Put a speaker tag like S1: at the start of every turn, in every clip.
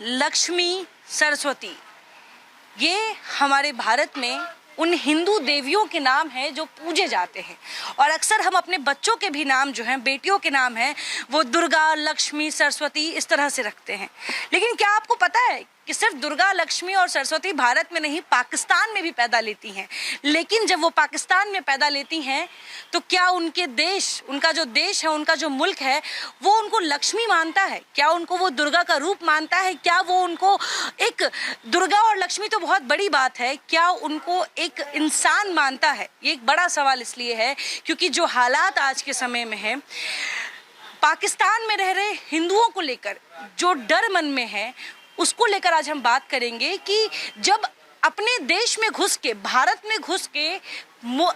S1: लक्ष्मी, सरस्वती, ये हमारे भारत में उन हिंदू देवियों के नाम हैं जो पूजे जाते हैं। और अक्सर हम अपने बच्चों के भी नाम जो हैं, बेटियों के नाम हैं, वो दुर्गा, लक्ष्मी, सरस्वती इस तरह से रखते हैं। लेकिन क्या आपको पता है कि सिर्फ दुर्गा, लक्ष्मी और सरस्वती भारत में नहीं, पाकिस्तान में भी पैदा लेती हैं। लेकिन जब वो पाकिस्तान में पैदा लेती हैं तो क्या उनके देश, उनका जो देश है, उनका जो मुल्क है, वो उनको लक्ष्मी मानता है? क्या उनको वो दुर्गा का रूप मानता है? क्या वो उनको एक, दुर्गा और लक्ष्मी तो बहुत बड़ी बात है, क्या उनको एक इंसान मानता है? ये एक बड़ा सवाल इसलिए है क्योंकि जो हालात आज के समय में है, पाकिस्तान में रह रहे हिंदुओं को लेकर जो डर मन में है, उसको लेकर आज हम बात करेंगे कि जब अपने देश में घुस के, भारत में घुस के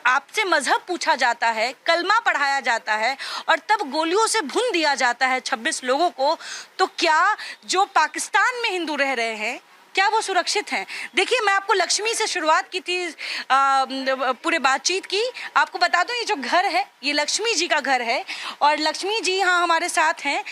S1: आपसे मजहब पूछा जाता है, कलमा पढ़ाया जाता है और तब गोलियों से भून दिया जाता है 26 लोगों को, तो क्या जो पाकिस्तान में हिंदू रह रहे हैं, क्या वो सुरक्षित हैं? देखिए, मैं आपको लक्ष्मी से शुरुआत की थी पूरे बातचीत की। आपको बता दूं, ये जो घर है ये लक्ष्मी जी का घर है और लक्ष्मी जी यहाँ हमारे साथ हैं।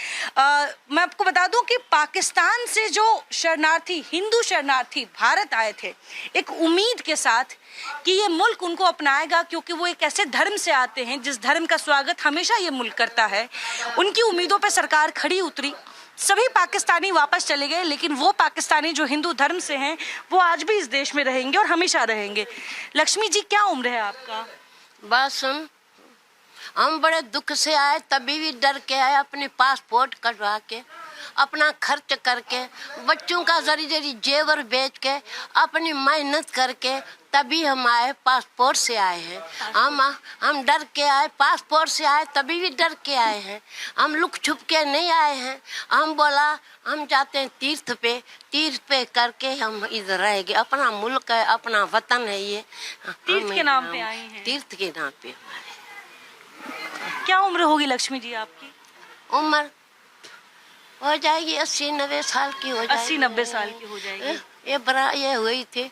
S1: मैं आपको बता दूं कि पाकिस्तान से जो शरणार्थी, हिंदू शरणार्थी भारत आए थे, एक उम्मीद के साथ कि ये मुल्क उनको अपनाएगा, क्योंकि वो एक ऐसे धर्म से आते हैं जिस धर्म का स्वागत हमेशा ये मुल्क करता है। उनकी उम्मीदों पर सरकार खड़ी उतरी, सभी पाकिस्तानी वापस चले गए, लेकिन वो पाकिस्तानी जो हिंदू धर्म से हैं वो आज भी इस देश में रहेंगे और हमेशा रहेंगे। लक्ष्मी जी, क्या उम्र है आपका?
S2: बात सुन, हम बड़े दुख से आए, तभी भी डर के आए, अपने पासपोर्ट कटवा के, अपना खर्च करके, बच्चों का जरी जरी जेवर बेच के, अपनी मेहनत करके तभी हम आए, पासपोर्ट से आए हैं। हम डर के आए, पासपोर्ट से आए, तभी भी डर के आए हैं। हम लुक छुप के नहीं आए हैं। हम बोला हम जाते हैं तीर्थ पे करके हम इधर रहेंगे। अपना मुल्क है, अपना वतन है ये।
S1: तीर्थ के नाम पे आए हैं?
S2: तीर्थ के नाम पे।
S1: क्या उम्र होगी लक्ष्मी जी आपकी?
S2: उम्र हो जाएगी 80-90 साल की हो जाएगी।
S1: 80-90 साल की हो जाएगी।
S2: ये हुई थी,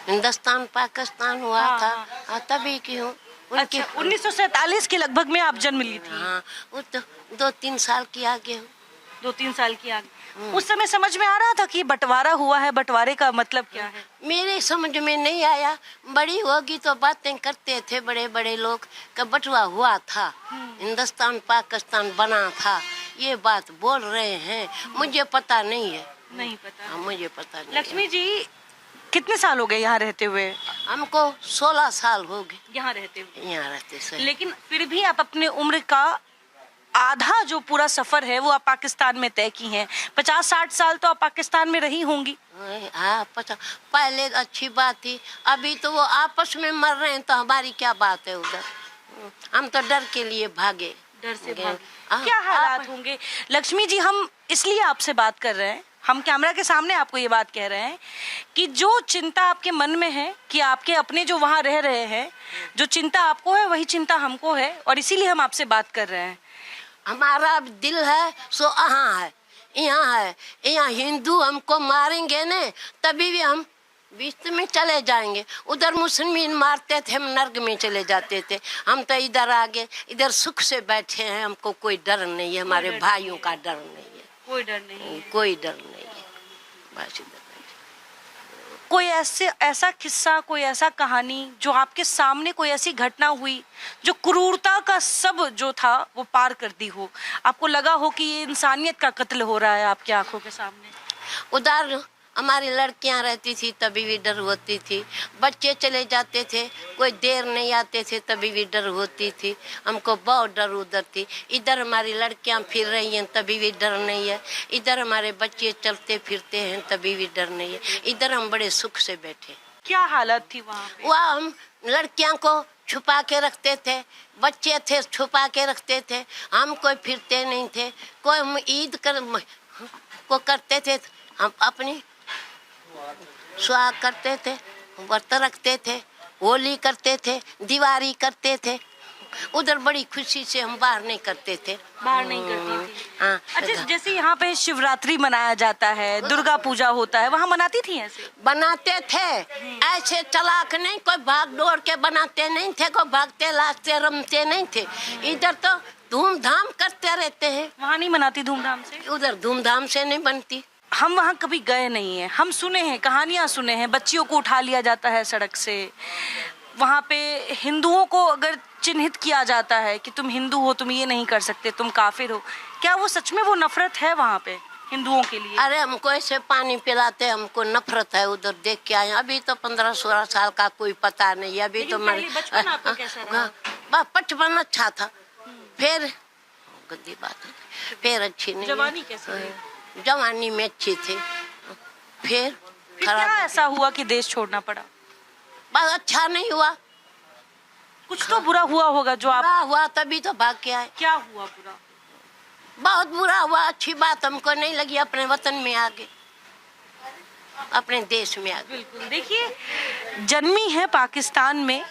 S2: हिंदुस्तान पाकिस्तान हुआ था। तभी की हूँ।
S1: अच्छा, 1947 के लगभग में आप जन्म ली थी?
S2: हाँ, वो तो 2-3 साल की आगे हूँ।
S1: 2-3 साल की आगे। उस समय समझ में आ रहा था कि बंटवारा हुआ है, बंटवारे का मतलब क्या है?
S2: मेरे समझ में नहीं आया। बड़ी होगी तो बातें करते थे बड़े बड़े लोग कि बंटवा हुआ था, हिंदुस्तान पाकिस्तान बना था, ये बात बोल रहे हैं। मुझे पता नहीं है।
S1: नहीं पता?
S2: मुझे पता नहीं।
S1: लक्ष्मी जी, कितने साल हो गए यहाँ रहते हुए?
S2: हमको 16 साल हो गए
S1: यहाँ रहते हुए।
S2: यहाँ रहते से।
S1: लेकिन फिर भी आप अपने उम्र का आधा जो पूरा सफर है वो आप पाकिस्तान में तय की हैं। 50-60 साल तो आप पाकिस्तान में रही होंगी।
S2: हाँ, पहले अच्छी बात थी, अभी तो वो आपस में मर रहे हैं तो हमारी क्या बात है उधर। हम तो डर के लिए भागे।
S1: डर से भागे। क्या हालात होंगे लक्ष्मी जी? हम इसलिए आपसे बात कर रहे हैं, हम कैमरा के सामने आपको ये बात कह रहे हैं कि जो चिंता आपके मन में है कि आपके अपने जो वहाँ रह रहे हैं, जो चिंता आपको है वही चिंता हमको है, और इसीलिए हम आपसे बात कर रहे हैं।
S2: हमारा दिल है सो यहाँ है, यहाँ है। यहाँ हिंदू हमको मारेंगे न, तभी भी हम बीच में चले जाएंगे। उधर मुसलमान मारते थे, हम नर्क में चले जाते थे। हम तो इधर आ गए, इधर सुख से बैठे हैं। हमको कोई डर नहीं है, हमारे भाइयों का डर नहीं है।
S1: कोई डर नहीं है?
S2: कोई डर नहीं है। बस इधर
S1: कोई ऐसा किस्सा, कोई ऐसा कहानी जो आपके सामने, कोई ऐसी घटना हुई जो क्रूरता का सब जो था वो पार कर दी हो, आपको लगा हो कि ये इंसानियत का कत्ल हो रहा है आपकी आंखों के सामने?
S2: उधर हमारी लड़कियां रहती थी तभी भी डर होती थी। बच्चे चले जाते थे, कोई देर नहीं आते थे तभी भी डर होती थी। हमको बहुत डर उधर थी। इधर हमारी लड़कियां फिर रही हैं तभी भी डर नहीं है। इधर हमारे बच्चे चलते फिरते हैं तभी भी डर नहीं है। इधर हम बड़े सुख से बैठे।
S1: क्या हालत थी वहाँ पे?
S2: वहाँ हम लड़कियां को छुपा के रखते थे, बच्चे थे छुपा के रखते थे। हम कोई फिरते नहीं थे। कोई हम ईद को करते थे, हम अपनी सुहाग करते थे, व्रत रखते थे, होली करते थे, दिवाली करते थे। उधर बड़ी खुशी से हम बाहर नहीं करते थे।
S1: बाहर नहीं करती थी?
S2: हाँ।
S1: अच्छा, जैसे यहाँ पे शिवरात्रि मनाया जाता है, दुर्गा पूजा होता है, वहाँ मनाती थी ऐसे?
S2: बनाते थे, ऐसे चलाक नहीं, कोई भाग दौड़ के बनाते नहीं थे, कोई भागते लाजते रमते नहीं थे। इधर तो धूमधाम करते रहते हैं।
S1: वहाँ नहीं मनाती धूमधाम से?
S2: उधर धूमधाम से नहीं बनती।
S1: हम वहाँ कभी गए नहीं हैं, हम सुने हैं, कहानियाँ सुने हैं, बच्चियों को उठा लिया जाता है सड़क से, वहाँ पे हिंदुओं को अगर चिन्हित किया जाता है कि तुम हिंदू हो, तुम ये नहीं कर सकते, तुम काफिर हो। क्या वो सच में वो नफरत है वहाँ पे हिंदुओं के लिए?
S2: अरे हमको ऐसे पानी पिलाते, हमको नफरत है। उधर देख के आए, अभी तो 15-16 साल का कोई पता नहीं, अभी तो
S1: बचपन आपका कैसा रहा?
S2: बचपन अच्छा था, फिर गंदी बात है, फिर अच्छी नहीं।
S1: जवानी कैसी रही?
S2: जवानी में अच्छी थी, फिर
S1: क्या ऐसा हुआ कि देश छोड़ना पड़ा?
S2: बस अच्छा नहीं हुआ,
S1: कुछ तो बुरा हुआ होगा जो आप...
S2: बुरा हुआ तभी तो भाग के आए।
S1: क्या हुआ बुरा?
S2: बहुत बुरा हुआ, अच्छी बात हमको नहीं लगी। अपने वतन में आ गए, अपने देश में आ गए।
S1: बिल्कुल, देखिए जन्मी है पाकिस्तान में,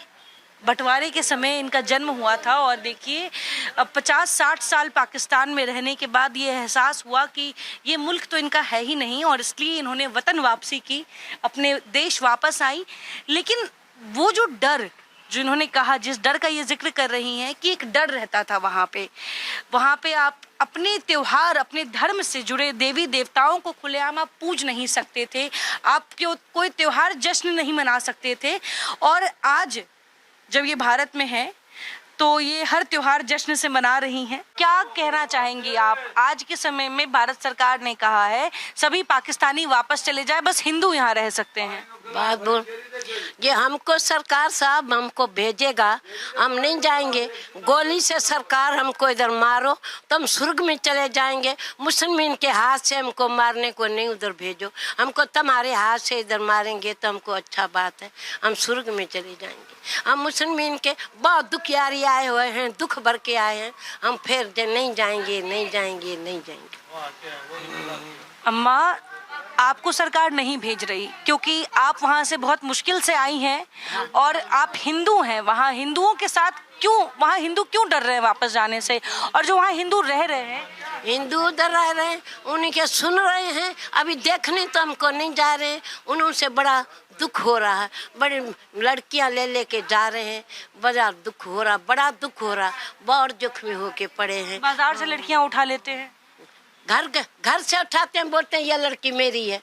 S1: बंटवारे के समय इनका जन्म हुआ था, और देखिए अब 50-60 साल पाकिस्तान में रहने के बाद ये एहसास हुआ कि ये मुल्क तो इनका है ही नहीं, और इसलिए इन्होंने वतन वापसी की, अपने देश वापस आई। लेकिन वो जो डर, जो इन्होंने कहा, जिस डर का ये जिक्र कर रही हैं कि एक डर रहता था वहाँ पे आप अपने त्योहार, अपने धर्म से जुड़े देवी देवताओं को खुलेआम आप पूज नहीं सकते थे, आप कोई त्योहार जश्न नहीं मना सकते थे। और आज जब ये भारत में है तो ये हर त्योहार जश्न से मना रही हैं। क्या कहना चाहेंगी आप? आज के समय में भारत सरकार ने कहा है सभी पाकिस्तानी वापस चले जाए, बस हिंदू यहाँ रह सकते हैं।
S2: बात बोल, ये हमको सरकार साहब हमको भेजेगा, हम नहीं जाएंगे। गोली से सरकार हमको इधर मारो तो हम स्वर्ग में चले जाएंगे। मुसलमान के हाथ से हमको मारने को नहीं उधर भेजो, हमको तुम्हारे हाथ से इधर मारेंगे तो हमको अच्छा बात है, हम स्वर्ग में चले जाएंगे। हम मुसलमान के बहुत दुखियारी आए हुए हैं, दुख भर के आए हैं, हम फिर नहीं जाएंगे, नहीं जाएंगे, नहीं जाएंगे।
S1: अम्मा, आपको सरकार नहीं भेज रही क्योंकि आप वहाँ से बहुत मुश्किल से आई हैं और आप हिंदू हैं। वहाँ हिंदुओं के साथ वहाँ हिंदू क्यों डर रहे हैं वापस जाने से? और जो वहाँ हिंदू रह रहे हैं,
S2: हिंदू उधर रह रहे हैं, उन्हीं के सुन रहे हैं, अभी देखने तो हमको नहीं जा रहे हैं। उनसे बड़ा दुख हो रहा है, बड़ी लड़कियां ले लेके जा रहे हैं, बड़ा दुख हो रहा, बड़ा दुख हो रहा, बहुत जोखमी होके पड़े हैं।
S1: बाजार से लड़कियां उठा लेते हैं,
S2: घर से उठाते हैं, बोलते हैं ये लड़की मेरी है।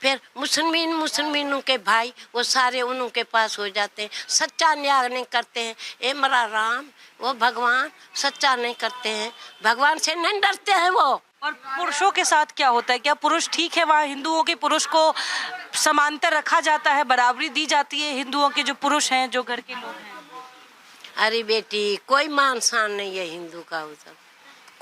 S2: फिर मुसलमानों के भाई वो सारे उनके पास हो जाते हैं, सच्चा न्याय नहीं करते हैं। ए मरा राम, वो भगवान सच्चा नहीं करते हैं, भगवान से नहीं डरते हैं वो।
S1: और पुरुषों के साथ क्या होता है? क्या पुरुष ठीक है वहाँ? हिंदुओं के पुरुष को समांतर रखा जाता है, बराबरी दी जाती है हिंदुओं के जो पुरुष हैं, जो घर के लोग हैं?
S2: अरे बेटी, कोई मान शान नहीं है हिंदू का उधर,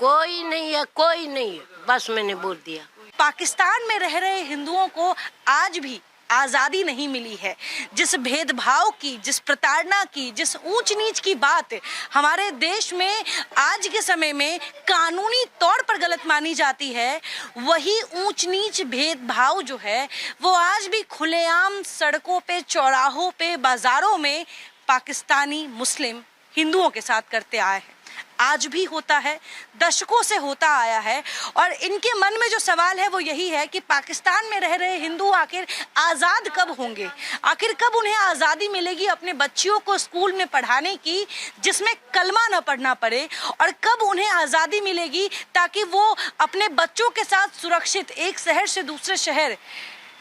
S2: कोई नहीं है, कोई नहीं है, बस मैंने बोल दिया।
S1: पाकिस्तान में रह रहे हिंदुओं को आज भी आज़ादी नहीं मिली है। जिस भेदभाव की, जिस प्रताड़ना की, जिस ऊंच नीच की बात हमारे देश में आज के समय में कानूनी तौर पर गलत मानी जाती है, वही ऊंच नीच भेदभाव जो है वो आज भी खुलेआम सड़कों पे, चौराहों पे, बाजारों में पाकिस्तानी मुस्लिम हिंदुओं के साथ करते आए हैं। आज भी होता है, दशकों से होता आया है। और इनके मन में जो सवाल है वो यही है कि पाकिस्तान में रह रहे हिंदू आखिर आज़ाद कब होंगे? आखिर कब उन्हें आज़ादी मिलेगी अपने बच्चियों को स्कूल में पढ़ाने की, जिसमें कलमा न पढ़ना पड़े? और कब उन्हें आज़ादी मिलेगी ताकि वो अपने बच्चों के साथ सुरक्षित एक शहर से दूसरे शहर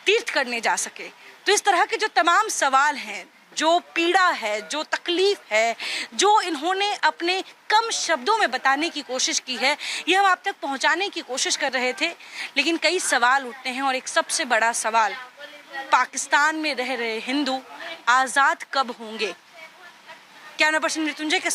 S1: तीर्थ करने जा सके? तो इस तरह के जो तमाम सवाल हैं, जो पीड़ा है, जो तकलीफ है, जो इन्होंने अपने कम शब्दों में बताने की कोशिश की है, ये हम आप तक पहुंचाने की कोशिश कर रहे थे। लेकिन कई सवाल उठते हैं और एक सबसे बड़ा सवाल, पाकिस्तान में रह रहे हिंदू आज़ाद कब होंगे? कैमरा पर्सन मृत्युंजय के